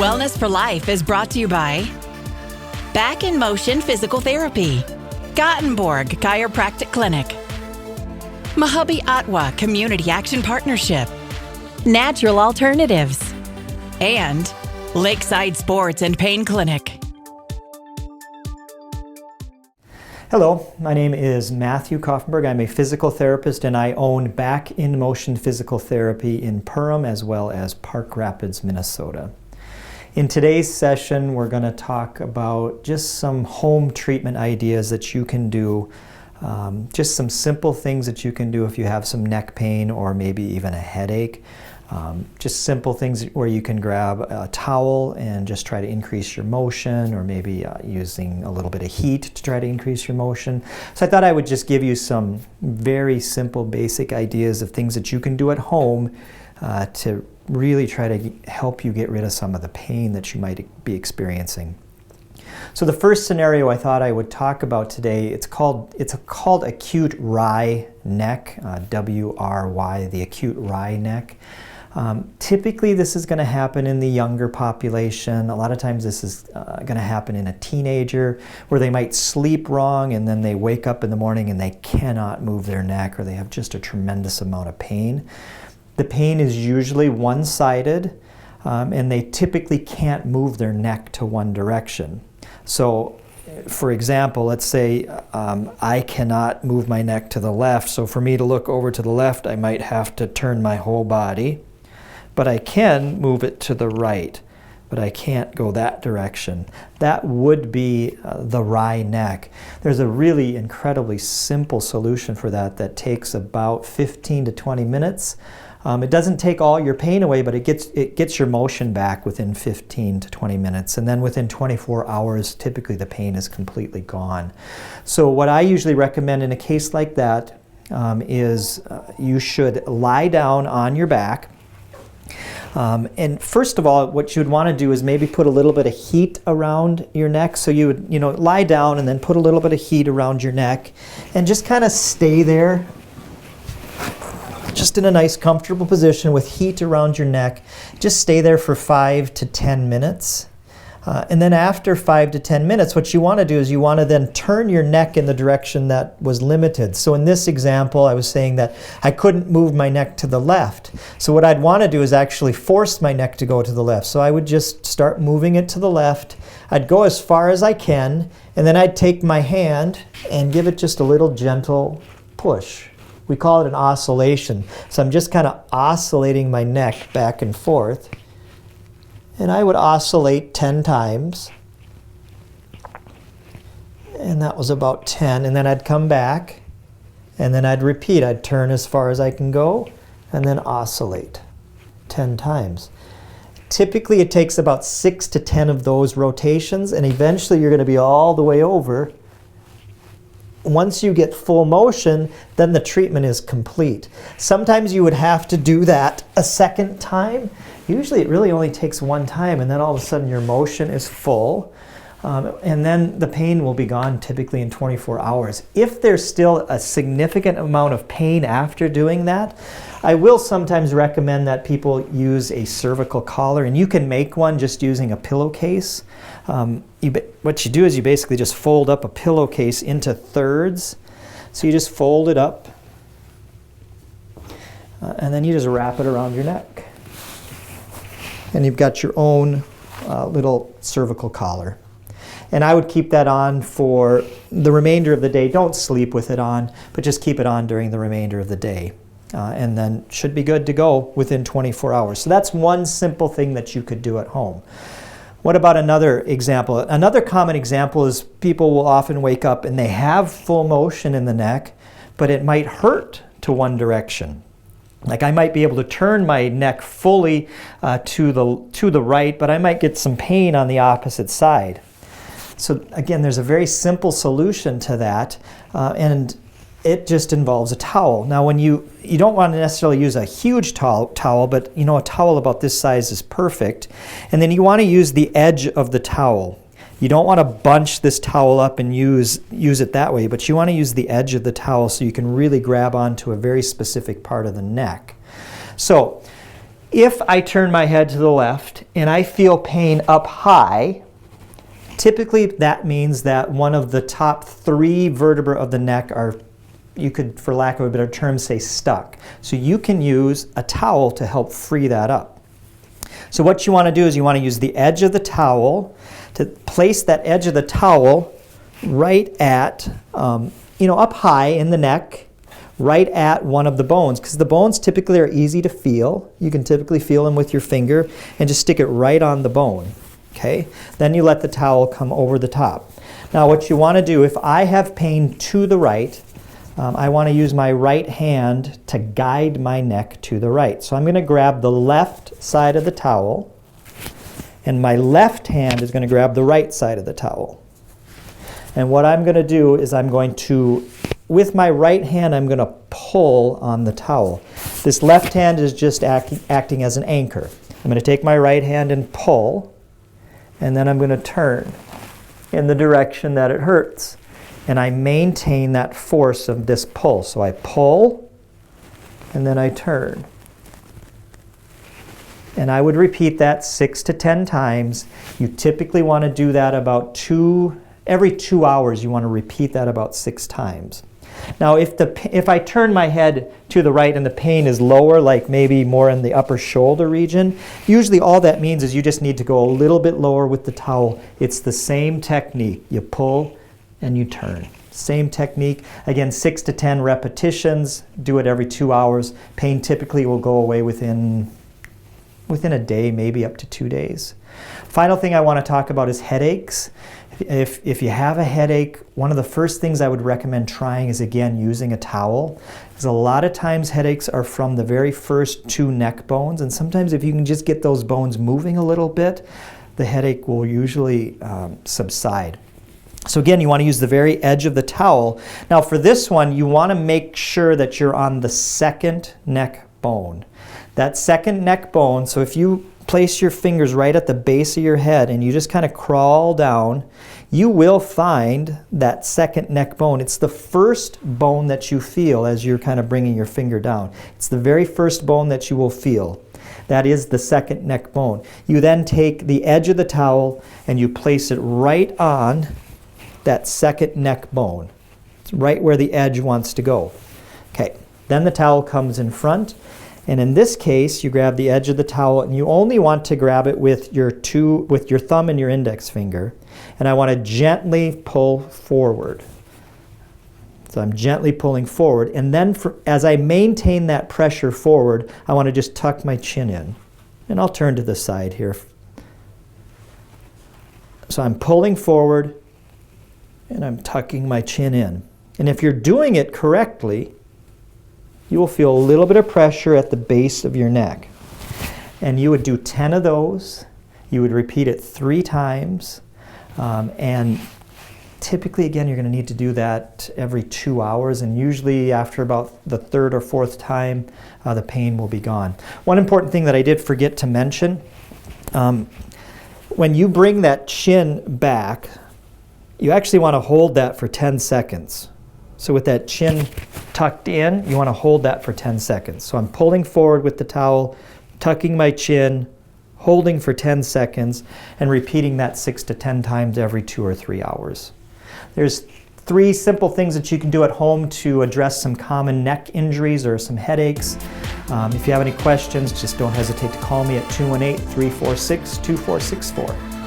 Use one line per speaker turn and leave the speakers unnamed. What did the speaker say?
Wellness for Life is brought to you by Back in Motion Physical Therapy, Gothenburg Chiropractic Clinic, Mahabi Atwa Community Action Partnership, Natural Alternatives, and Lakeside Sports and Pain Clinic.
Hello, my name is Matthew Kaufenberg. I'm a physical therapist and I own Back in Motion Physical Therapy in Perham as well as Park Rapids, Minnesota. In today's session, we're going to talk about just some home treatment ideas that you can do, just some simple things that you can do if you have some neck pain or maybe even a headache. Just simple things where you can grab a towel and just try to increase your motion, or maybe using a little bit of heat to try to increase your motion. So I thought I would just give you some very simple basic ideas of things that you can do at home to really try to help you get rid of some of the pain that you might be experiencing. So the first scenario I thought I would talk about today, it's called acute wryneck, W-R-Y, the acute wryneck. Typically this is going to happen in the younger population. A lot of times this is going to happen in a teenager where they might sleep wrong and then they wake up in the morning and they cannot move their neck, or they have just a tremendous amount of pain. The pain is usually one-sided and they typically can't move their neck to one direction. So for example, let's say I cannot move my neck to the left, so for me to look over to the left I might have to turn my whole body. But I can move it to the right, but I can't go that direction. That would be the wryneck. There's a really incredibly simple solution for that takes about 15 to 20 minutes. It doesn't take all your pain away, but it gets your motion back within 15 to 20 minutes. And then within 24 hours, typically the pain is completely gone. So what I usually recommend in a case like that is you should lie down on your back. And first of all, what you'd want to do is maybe put a little bit of heat around your neck. So you would, lie down and then put a little bit of heat around your neck and just kind of stay there, just in a nice comfortable position with heat around your neck. Just stay there for 5 to 10 minutes. And then after 5 to 10 minutes, what you want to do is you want to then turn your neck in the direction that was limited. So in this example, I was saying that I couldn't move my neck to the left. So what I'd want to do is actually force my neck to go to the left. So I would just start moving it to the left. I'd go as far as I can, and then I'd take my hand and give it just a little gentle push. We call it an oscillation. So I'm just kind of oscillating my neck back and forth. And I would oscillate 10 times. And that was about 10. And then I'd come back. And then I'd repeat. I'd turn as far as I can go. And then oscillate 10 times. Typically it takes about 6 to 10 of those rotations. And eventually you're going to be all the way over. Once you get full motion, then the treatment is complete. Sometimes you would have to do that a second time. Usually it really only takes one time, and then all of a sudden your motion is full. And then the pain will be gone typically in 24 hours. If there's still a significant amount of pain after doing that, I will sometimes recommend that people use a cervical collar, and you can make one just using a pillowcase. What you do is you basically just fold up a pillowcase into thirds. So you just fold it up, and then you just wrap it around your neck. And you've got your own little cervical collar. And I would keep that on for the remainder of the day. Don't sleep with it on, but just keep it on during the remainder of the day. And then should be good to go within 24 hours. So that's one simple thing that you could do at home. What about another example? Another common example is people will often wake up and they have full motion in the neck, but it might hurt to one direction. Like I might be able to turn my neck fully to the right, but I might get some pain on the opposite side. So again, there's a very simple solution to that, and it just involves a towel. Now when you don't want to necessarily use a huge towel, but a towel about this size is perfect. And then you want to use the edge of the towel. You don't want to bunch this towel up and use it that way, but you want to use the edge of the towel so you can really grab onto a very specific part of the neck. So If I turn my head to the left and I feel pain up high, typically that means that one of the top 3 vertebrae of the neck are, you could, for lack of a better term, say stuck. So you can use a towel to help free that up. So what you want to do is you want to use the edge of the towel to place that edge of the towel right at, up high in the neck, right at one of the bones, because the bones typically are easy to feel. You can typically feel them with your finger and just stick it right on the bone. Okay? Then you let the towel come over the top. Now what you want to do, if I have pain to the right, I want to use my right hand to guide my neck to the right. So I'm going to grab the left side of the towel, and my left hand is going to grab the right side of the towel. And what I'm going to do is I'm going to, with my right hand, I'm going to pull on the towel. This left hand is just acting as an anchor. I'm going to take my right hand and pull, and then I'm going to turn in the direction that it hurts. And I maintain that force of this pull. So I pull, and then I turn. And I would repeat that 6 to 10 times. You typically want to do that about every 2 hours. You want to repeat that about 6 times. Now if I turn my head to the right and the pain is lower, like maybe more in the upper shoulder region, usually all that means is you just need to go a little bit lower with the towel. It's the same technique. You pull and you turn. Same technique. Again, 6 to 10 repetitions. Do it every 2 hours. Pain typically will go away within a day, maybe up to 2 days. Final thing I want to talk about is headaches. If you have a headache, one of the first things I would recommend trying is, again, using a towel. Because a lot of times headaches are from the very first 2 neck bones, and sometimes if you can just get those bones moving a little bit, the headache will usually subside. So again, you want to use the very edge of the towel. Now for this one, you want to make sure that you're on the second neck bone. That second neck bone, so if you place your fingers right at the base of your head and you just kind of crawl down, you will find that second neck bone. It's the first bone that you feel as you're kind of bringing your finger down. It's the very first bone that you will feel. That is the second neck bone. You then take the edge of the towel and you place it right on that second neck bone. It's right where the edge wants to go. Okay, then the towel comes in front. And in this case, you grab the edge of the towel and you only want to grab it with your thumb and your index finger. And I want to gently pull forward. So I'm gently pulling forward. And then as I maintain that pressure forward, I want to just tuck my chin in. And I'll turn to the side here. So I'm pulling forward and I'm tucking my chin in. And if you're doing it correctly, you will feel a little bit of pressure at the base of your neck. And you would do 10 of those. You would repeat it 3 times. And typically, again, you're going to need to do that every 2 hours. And usually after about the 3rd or 4th time, the pain will be gone. One important thing that I did forget to mention, when you bring that chin back, you actually want to hold that for 10 seconds. So with that chin tucked in, you want to hold that for 10 seconds. So I'm pulling forward with the towel, tucking my chin, holding for 10 seconds, and repeating that 6 to 10 times every 2 or 3 hours. There's 3 simple things that you can do at home to address some common neck injuries or some headaches. If you have any questions, just don't hesitate to call me at 218-346-2464.